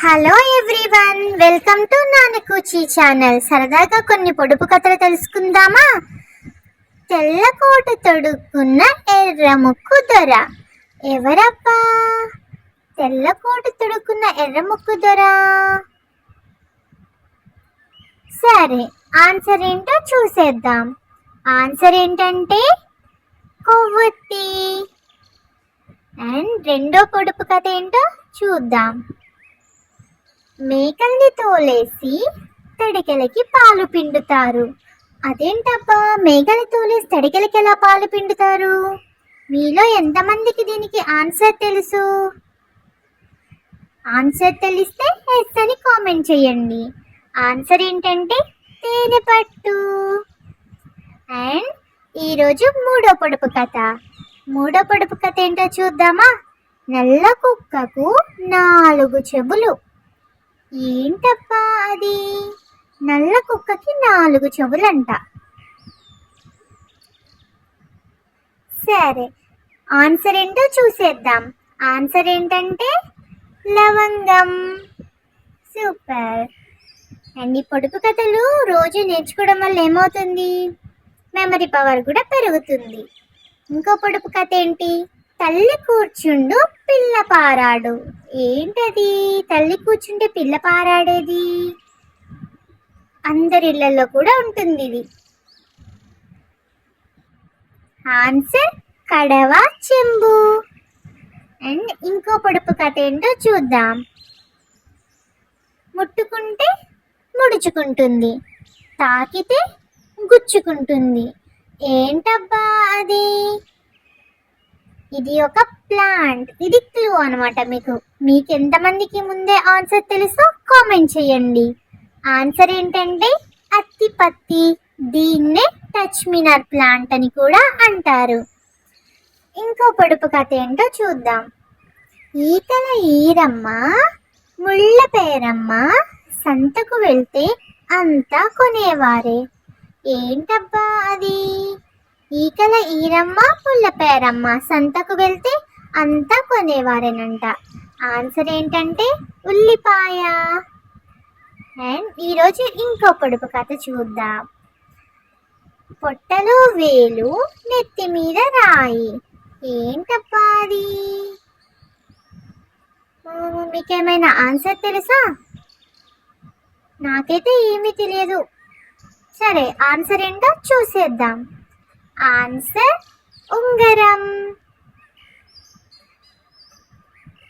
Hello everyone, welcome to Nanakuchi channel. సరదాగా కొన్ని పొడుపు కథలు తెలుసుకుందామా? తెల్లకోటు తొడుక్కున్న ఎర్ర ముక్కు దొర ఎవరబ్బా? తెల్లకోటు తొడుక్కున్న ఎర్ర ముక్కు దొర. సరే, ఆన్సర్ ఏంటో చూసేద్దాం. ఆన్సర్ ఏంటంటే కొవ్వొత్తి. అండ్ రెండో పొడుపు కథ ఏంటో చూద్దాం. మేకల్ని తోలేసి తడికెలకి పాలు పిండుతారు. అదేంటబ్బా, మేకల్ని తోలేసి తడికెలకి ఎలా పాలు పిండుతారు? మీలో ఎంతమందికి దీనికి ఆన్సర్ తెలుసు? ఆన్సర్ తెలిస్తే ఎస్ అని కామెంట్ చేయండి. ఆన్సర్ ఏంటంటే తేనె పట్టు. అండ్ ఈరోజు మూడో పొడుపు కథ. మూడో పొడుపు కథ ఏంటో చూద్దామా? నల్ల కుక్కకు 4 చెవులు. ఏంటబ్బా అది? నల్ల కుక్కకి 4 చెవులంట. సరే, ఆన్సర్ ఏంటో చూసేద్దాం. ఆన్సర్ ఏంటంటే లవంగం. సూపర్. అండ్ ఈ పొడుపు కథలు రోజు నేర్చుకోవడం వల్ల ఏమవుతుంది? మెమరీ పవర్ కూడా పెరుగుతుంది. ఇంకో పొడుపు కథ ఏంటి? తల్లి కూర్చుండు పిల్ల పారాడు. ఏంటది? తల్లి కూర్చుంటే పిల్ల పారాడేది? అందరిళ్లలో కూడా ఉంటుంది ఇది. ఆన్సర్ కడవ చెంబు. అండ్ ఇంకో పొడుపు కథ ఏంటో చూద్దాం. ముట్టుకుంటే ముడుచుకుంటుంది, తాకితే గుచ్చుకుంటుంది. ఏంటబ్బా అది? ఇది ఒక ప్లాంట్. ఇది క్లూ అనమాట. మీకు ఎంతమందికి ముందే ఆన్సర్ తెలుసో కామెంట్ చేయండి. ఆన్సర్ ఏంటంటే అత్తిపత్తి. దీన్నే టచ్ మినర్ ప్లాంట్ అని కూడా అంటారు. ఇంకో పొడుపు కథ ఏంటో చూద్దాం. ఈకల ఈరమ్మ ముళ్ళ పేరమ్మ, సంతకు వెళ్తే అంతా కొనేవారే. ఏంటబ్బా అది? ఈకల ఈరమ్మ పుల్ల పేరమ్మ, సంతకు వెళ్తే అంతా కొనేవారేనంట. ఆన్సర్ ఏంటంటే ఉల్లిపాయ. అండ్ ఈరోజు ఇంకో పొడుపు కథ చూద్దాం. పొట్టలో వేలు, నెత్తి మీద రాయి. ఏంటబ్బా అది? మీకేమైనా ఆన్సర్ తెలుసా? నాకైతే ఏమీ తెలియదు. సరే, ఆన్సర్ ఏంటో చూసేద్దాం. ఆన్సర్ ఉంగరం.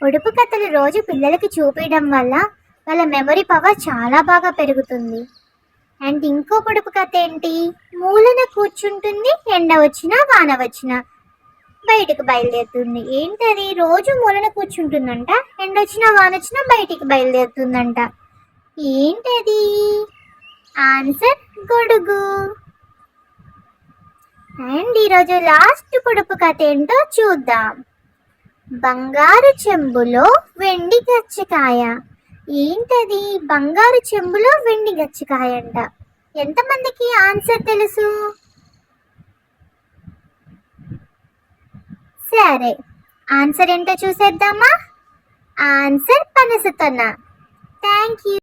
పొడుపు కథలు రోజు పిల్లలకి చూపించడం వల్ల వాళ్ళ మెమరీ పవర్ చాలా బాగా పెరుగుతుంది. అండ్ ఇంకో పొడుపు కథ ఏంటి? మూలన కూర్చుంటుంది, ఎండ వచ్చినా వాన వచ్చినా బయటకు బయలుదేరుతుంది. ఏంటది? రోజు మూలన కూర్చుంటుందంట, ఎండ వచ్చినా వాన వచ్చినా బయటికి బయలుదేరుతుందంట. ఏంటది? ఆన్సర్ గొడుగు. అండ్ ఈరోజు లాస్ట్ పొడుపు కథ ఏంటో చూద్దాం. బంగారు చెంబులో వెండి గచ్చకాయ. ఏంటది? బంగారు చెంబులో వెండి గచ్చకాయ అంట. ఎంతమందికి ఆన్సర్ తెలుసు? సరే, ఆన్సర్ ఏంటో చూసేద్దామా? ఆన్సర్ పనసతొన. Thank you.